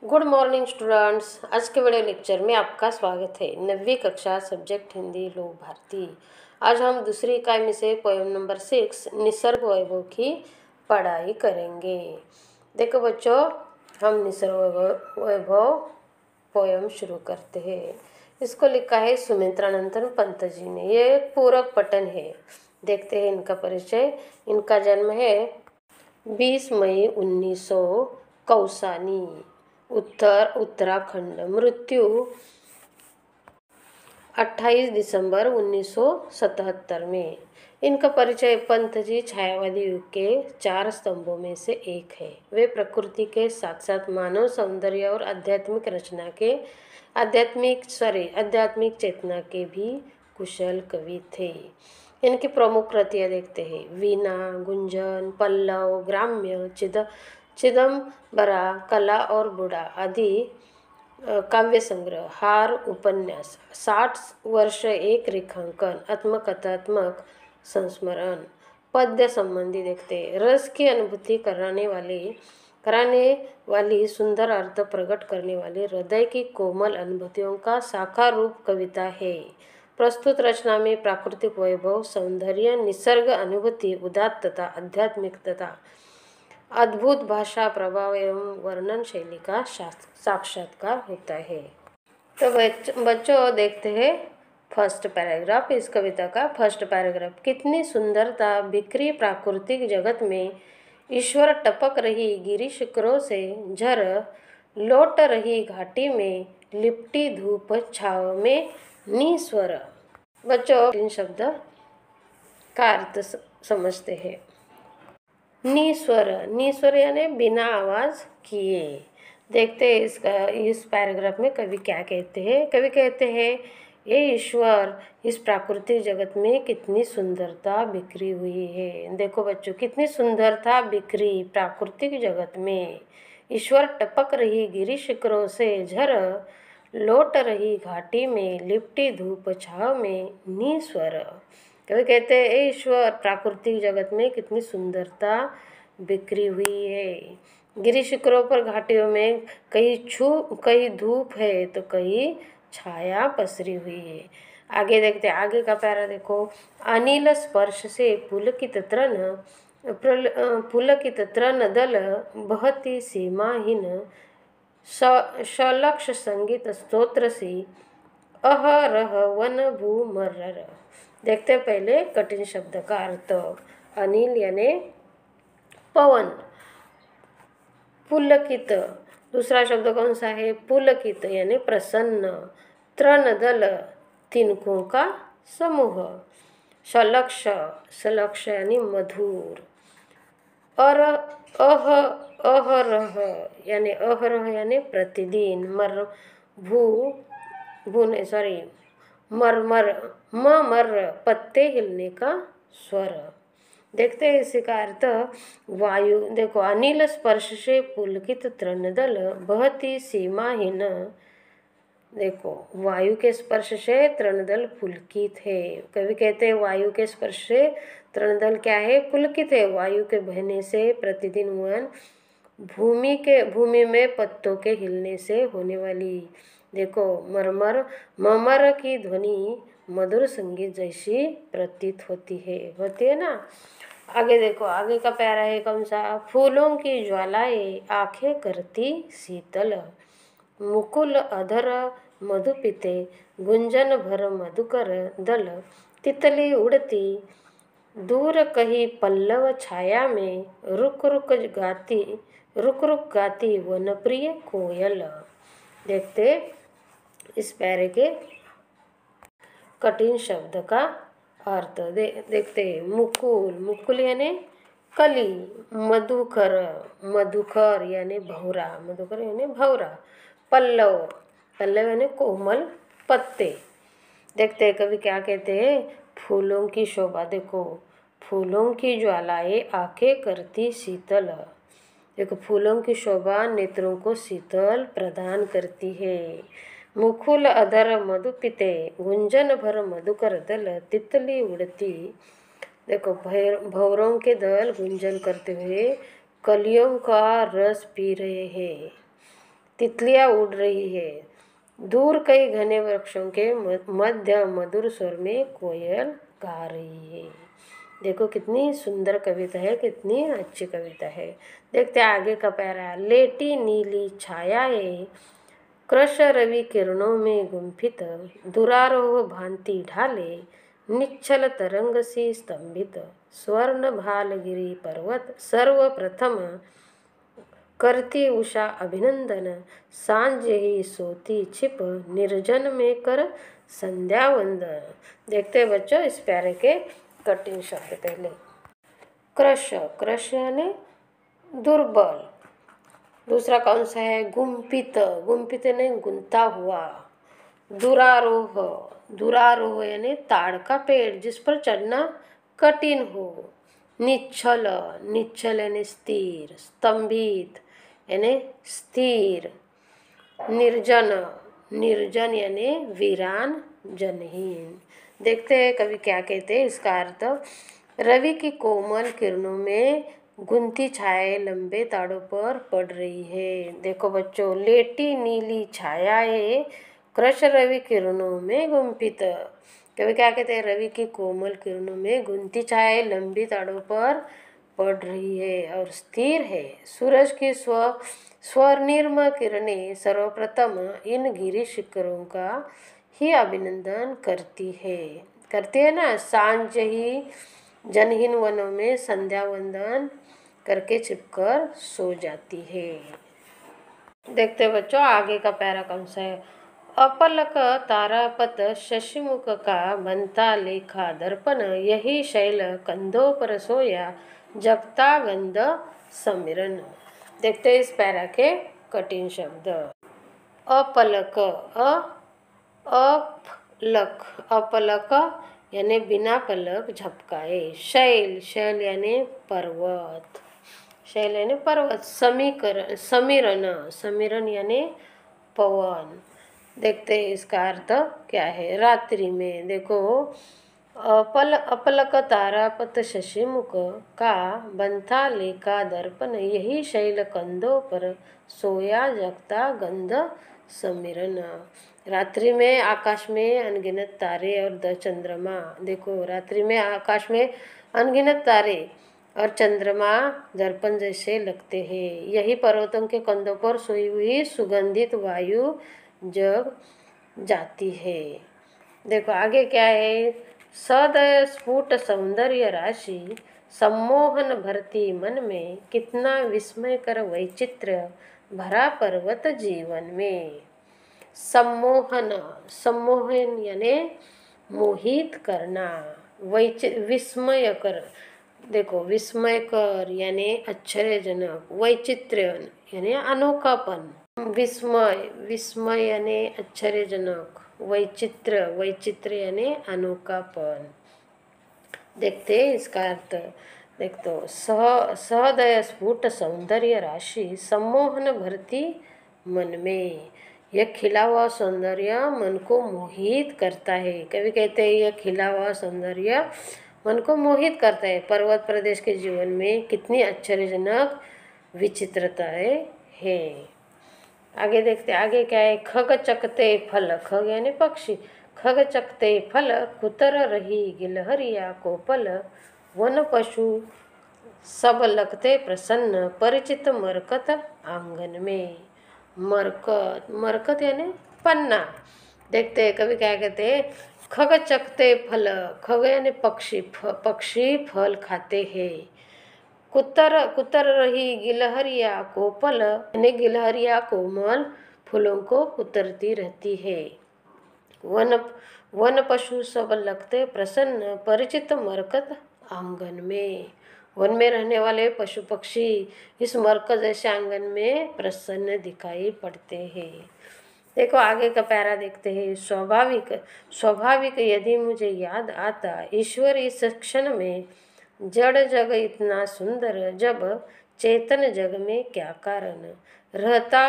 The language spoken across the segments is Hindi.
Good morning students. आज के बड़े लेक्चर में आपका स्वागत है। 9वीं कक्षा सब्जेक्ट हिंदी लोक भारती। आज हम दूसरी इकाई में से पोएम नंबर 6 निसर्ग वैभव की पढ़ाई करेंगे। देखो बच्चों, हम निसर्ग वैभव पोएम शुरू करते हैं। इसको लिखा है सुमित्रानंदन पंत जी ने। ये एक पूरक पठन है। देखते हैं इनका परिचय। इनका जन्म है 20 मई 1900 कौसानी, उत्तराखंड। मृत्यु 28 दिसंबर 1977 में। इनका परिचय पंत जी छायावादी युग के 4 स्तंभों में से एक है। वे प्रकृति के साथ साथ मानव सौंदर्य और आध्यात्मिक चेतना के भी कुशल कवि थे। इनकी प्रमुख कृतियाँ देखते हैं। वीणा, गुंजन, पल्लव, ग्राम्य, चिदम्बरा, कला और बूढ़ा आदि काव्य संग्रह, हार, उपन्यास, 60 वर्ष एक रेखांकन, आत्मकथात्मक संस्मरण, पद्य संबंधी देखते हैं। रस की अनुभूति कराने वाली सुंदर अर्थ प्रकट करने वाली हृदय की कोमल अनुभूतियों का साकार रूप कविता है। प्रस्तुत रचना में प्राकृतिक वैभव, सौंदर्य, निसर्ग अनुभूति, उदात्तता, आध्यात्मिकता, अद्भुत भाषा प्रभाव एवं वर्णन शैली का साक्षात्कार होता है। तो बच्चों देखते हैं फर्स्ट पैराग्राफ। इस कविता का फर्स्ट पैराग्राफ। कितनी सुंदरता बिखरी प्राकृतिक जगत में, ईश्वर टपक रही गिरी शिखरों से, झर लौट रही घाटी में, लिपटी धूप छाव में निस्वर। बच्चों इन शब्द का अर्थ समझते हैं। निस्वर यानी बिना आवाज किए। देखते हैं इस पैराग्राफ में कवि क्या कहते हैं। कवि कहते हैं, ये ईश्वर इस प्राकृतिक जगत में कितनी सुंदरता बिखरी हुई है। देखो बच्चों, कितनी सुंदरता बिखरी प्राकृतिक जगत में, ईश्वर टपक रही गिरी शिखरों से, झर लौट रही घाटी में, लिपटी धूप छाव में निस्वर। कवि कहते हैं, ईश्वर प्राकृतिक जगत में कितनी सुंदरता बिखरी हुई है। गिरी शिखरों पर, घाटियों में कहीं धूप है तो कहीं छाया पसरी हुई है। आगे देखते हैं, आगे का पैरा देखो। अनिल स्पर्श से पुलकित तृण दल, बहती सीमाहीन सलक्ष संगीत स्तोत्र सी, अहरह वन भू मर्रर। देखते हैं पहले कठिन शब्द का अर्थ। अनिल यानी पवन, पुलकित दूसरा शब्द कौन सा है? पुलकित यानी प्रसन्न, तृणदल तिनकों का समूह, सलक्ष यानी मधुर, और अहरह यानी प्रतिदिन, मर पत्ते हिलने का स्वर। देखते हैं इसी का अर्थ। वायु देखो, अनिल स्पर्श से पुलकित तृणदल, बहती सीमाहीन। देखो, वायु के स्पर्श से तृणदल पुलकित है। कवि कहते हैं, वायु के स्पर्श से तृणदल क्या है? पुलकित है। वायु के बहने से, प्रतिदिन वन भूमि में पत्तों के हिलने से होने वाली, देखो, ममर की ध्वनि मधुर संगीत जैसी प्रतीत होती है ना। आगे देखो, आगे का प्यारा है कौन सा? फूलों की ज्वालाएं आंखें करती शीतल, मुकुल अधर मधु पीते, गुंजन भर मधुकर दल, तितली उड़ती दूर कहीं पल्लव छाया में, रुक रुक गाती वनप्रिय कोयल। देखते इस पैरे के कठिन शब्द का अर्थ। देखते हैं। मुकुल यानी कली, मधुकर यानी भौरा, पल्लव यानी कोमल पत्ते। देखते हैं कवि क्या कहते हैं। फूलों की शोभा देखो, फूलों की ज्वालाएं आंखें करती शीतल। देखो, फूलों की शोभा नेत्रों को शीतल प्रदान करती है। मुकुल अधर मधु पीते, गुंजन भर मधुकर दल, तितली उड़ती। देखो, भंवरों के दल गुंजन करते हुए कलियों का रस पी रहे हैं। तितलियां उड़ रही है। दूर कई घने वृक्षों के मध्य मधुर स्वर में कोयल गा रही है। देखो कितनी सुंदर कविता है, कितनी अच्छी कविता है। देखते हैं आगे का पैरा। लेटी नीली छायाएं कृश रवि किरणों में गुंफित, दुरारोह भांति ढाले निश्चल तरंग सी स्तंभित, स्वर्ण भालगिरी पर्वत सर्वप्रथम करती उषा अभिनंदन, सांझ ही सोती छिप निर्जन में कर संध्या वंदन। देखते हैं बच्चों इस प्यारे के कठिन शब्द पहले। कृश, कृश यानी दुर्बल। दूसरा कौन सा है? गुंफित, गुंफित यानी गुंथा हुआ। दुरारोह, दुरारोह यानी ताड़ का पेड़ जिस पर चढ़ना कठिन हो। निश्चल, निश्चल यानी स्थिर। स्तंभित यानी स्थिर। निर्जन, निर्जन यानी वीरान जनहीन। देखते हैं कवि क्या कहते हैं इसका अर्थ। रवि की कोमल किरणों में गुंथी छाए लंबे ताड़ों पर पड़ रही है। देखो बच्चों, लेटी नीली छायाएं कृश रवि किरणों में गुंफित। कवि क्या कहते हैं? रवि की कोमल किरणों में गुंथी छाए लंबी ताड़ों पर पड़ रही है और स्थिर है। सूरज की स्वर्णिम किरणें सर्वप्रथम इन गिरी शिखरों का ही अभिनंदन करती है ना। सांझ ही जनहीन वनों में संध्या वंदन करके छिपकर सो जाती है। देखते बच्चों आगे का पैरा कौन सा है। अपलक तारापत शशिमुख का बनता लेखा दर्पण, यही शैल कंधों पर सोया जगता गंध समिरन। देखते हैं इस पैरा के कठिन शब्द। अपलक, अपलक, अपलक यानी बिना पलक झपकाए। शैल, शैल यानी पर्वत, शैल यानी पर्वत। समीकरण, समीरन, समीरन यानी पवन। देखते हैं इसका अर्थ क्या है। रात्रि में देखो, अपलक तारापत शशिमुख का बंथा लेखा दर्पण, यही शैल कंधों पर सोया जगता गंध समीरन। रात्रि में आकाश में अनगिनत तारे और चंद्रमा। देखो रात्रि में आकाश में अनगिनत तारे और चंद्रमा दर्पण जैसे लगते हैं। यही पर्वतों के कंधों पर सोई हुई सुगंधित वायु जग जाती है। देखो आगे क्या है। सदय स्फुट सौंदर्य राशि सम्मोहन भरती मन में, कितना विस्मयकर वैचित्र्य भरा पर्वत जीवन में। सम्मोहन, सम्मोहन यानी मोहित करना। विस्मयकर, देखो विस्मयकर यानी आश्चर्यजनक। वैचित्र्य यानी अनोखापन। विस्मय, विस्मय यानी आश्चर्यजनक। वैचित्र्य, वैचित्र्य यानी अनोखापन। देखते इसका अर्थ। देख तो सहदय स्फुट सौंदर्य राशि सम्मोहन भरती मन में, यह खिला हुआ सौंदर्य मन को मोहित करता है। कवि कहते हैं यह खिला हुआ सौंदर्य मन को मोहित करता है। पर्वत प्रदेश के जीवन में कितनी आश्चर्यजनक विचित्रताएं हैं। आगे देखते आगे क्या है। खग चकते फल, खग यानी पक्षी। खग चकते फल कुतर रही गिलहरिया कोपल, वन पशु सब लगते प्रसन्न परिचित मरकत आंगन में। मरकत, मरकत यानी पन्ना। देखते हैं कभी क्या कहते हैं। खग चकते फल, खग यानी पक्षी, पक्षी फल खाते हैं। कुतर, कुतर रही गिलहरिया कोपल यानी गिलहरिया कोमल फूलों को कुतरती रहती है। वन, वन पशु सब लगते प्रसन्न परिचित मरकत आंगन में। वन में रहने वाले पशु पक्षी इस मरकत जैसे आंगन में प्रसन्न दिखाई पड़ते हैं। देखो आगे का पैरा देखते हैं। स्वाभाविक, स्वाभाविक यदि मुझे याद आता ईश्वर इस क्षण में, जड़ जग इतना सुंदर जब चेतन जग में क्या कारण, रहता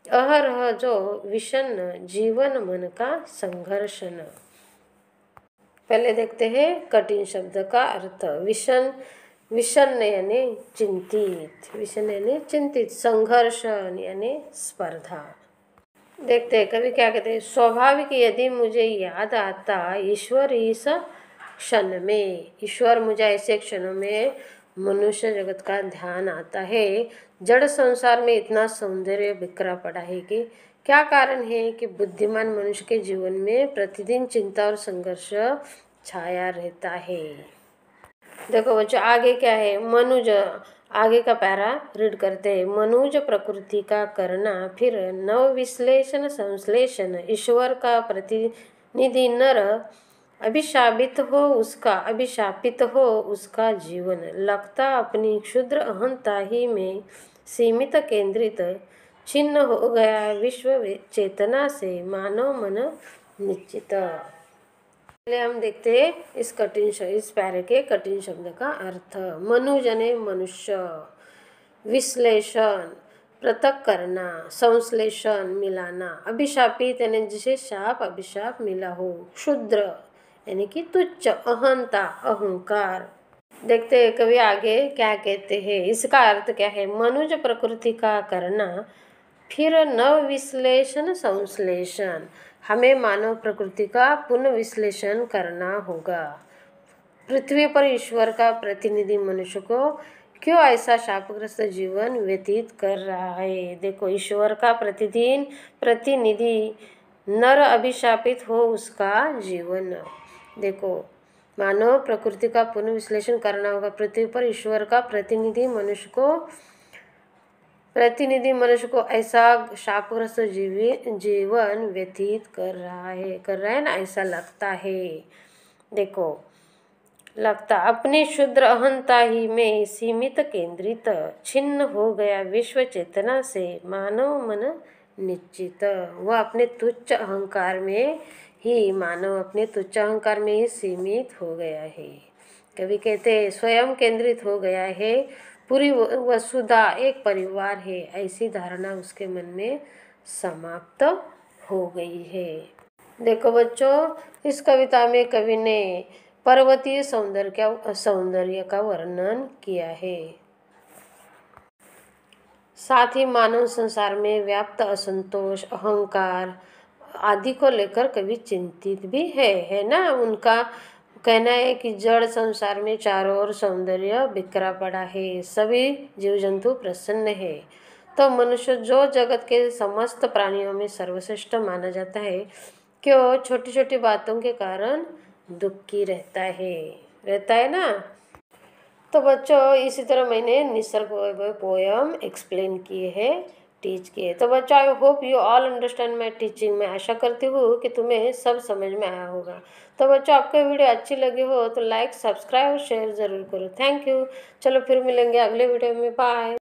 अहरह जो विषन्न जीवन मन का संघर्षण। पहले देखते हैं कठिन शब्द का अर्थ। विषण, विषण्ण यानी चिंतित, विषण्ण यानी चिंतित, संघर्ष यानी स्पर्धा। देखते हैं कवि क्या कहते हैं। स्वाभाविक यदि मुझे याद आता ईश्वर इस क्षण में, ईश्वर मुझे ऐसे क्षणों में मनुष्य जगत का ध्यान आता है। जड़ संसार में इतना सौंदर्य बिखरा पड़ा है कि क्या कारण है कि बुद्धिमान मनुष्य के जीवन में प्रतिदिन चिंता और संघर्ष छाया रहता है। देखो बच्चों आगे क्या है, मनुज, आगे का पैरा रीड करते हैं। मनुज प्रकृति का करना, फिर नव विश्लेषण संश्लेषण, ईश्वर का प्रतिनिधि नर, अभिशापित हो उसका जीवन, लगता अपनी क्षुद्र अहंता ही में सीमित केंद्रित, छिन्न हो गया विश्व चेतना से, मानव मन निश्चित। पहले हम देखते हैं इस पैरे के कठिन शब्द का अर्थ। मनुज यानी मनुष्य, विश्लेषण पृथक करना, संश्लेषण मिलाना, अभिशापित यानी जिसे शाप अभिशाप मिला हो, क्षुद्र यानी कि तुच्छ, अहंता अहंकार। देखते हैं कवि आगे क्या कहते हैं। इसका अर्थ क्या है। मनुज प्रकृति का करना, फिर नव विश्लेषण संश्लेषण, हमें मानव प्रकृति का पुनः विश्लेषण करना होगा। पृथ्वी पर ईश्वर का प्रतिनिधि मनुष्य को क्यों ऐसा शापग्रस्त जीवन व्यतीत कर रहा है। देखो ईश्वर का प्रतिनिधि नर, अभिशापित हो उसका जीवन। देखो मानव प्रकृति का पुनः विश्लेषण करना होगा। पृथ्वी पर ईश्वर का प्रतिनिधि मनुष्य को ऐसा शापग्रस्त जीवन व्यतीत कर रहा है ना, ऐसा लगता है। देखो लगता अपनी क्षुद्र अहंता ही में सीमित केंद्रित, छिन्न हो गया विश्व चेतना से, मानव मन निश्चित। वह अपने तुच्छ अहंकार में ही सीमित हो गया है। कवि कहते हैं स्वयं केंद्रित हो गया है, पूरी वसुधा एक परिवार है, ऐसी धारणा उसके मन में समाप्त हो गई है। देखो बच्चों इस कविता में कवि ने पर्वतीय सौंदर्य का वर्णन किया है। साथ ही मानव संसार में व्याप्त असंतोष, अहंकार आदि को लेकर कवि चिंतित भी है ना। उनका कहना है कि जड़ संसार में चारों ओर सौंदर्य बिखरा पड़ा है, सभी जीव जंतु प्रसन्न है, तो मनुष्य जो जगत के समस्त प्राणियों में सर्वश्रेष्ठ माना जाता है, क्यों छोटी छोटी बातों के कारण दुखी रहता है ना। तो बच्चों इसी तरह मैंने निसर्ग वैभव पोयम एक्सप्लेन किए हैं, टीच किए। तो बच्चों I hope you all understand my teaching. मैं आशा करती हूँ कि तुम्हें सब समझ में आया होगा। तो बच्चों आपको वीडियो अच्छी लगी हो तो लाइक, सब्सक्राइब और शेयर ज़रूर करो। Thank you. चलो फिर मिलेंगे अगले वीडियो में। बाय।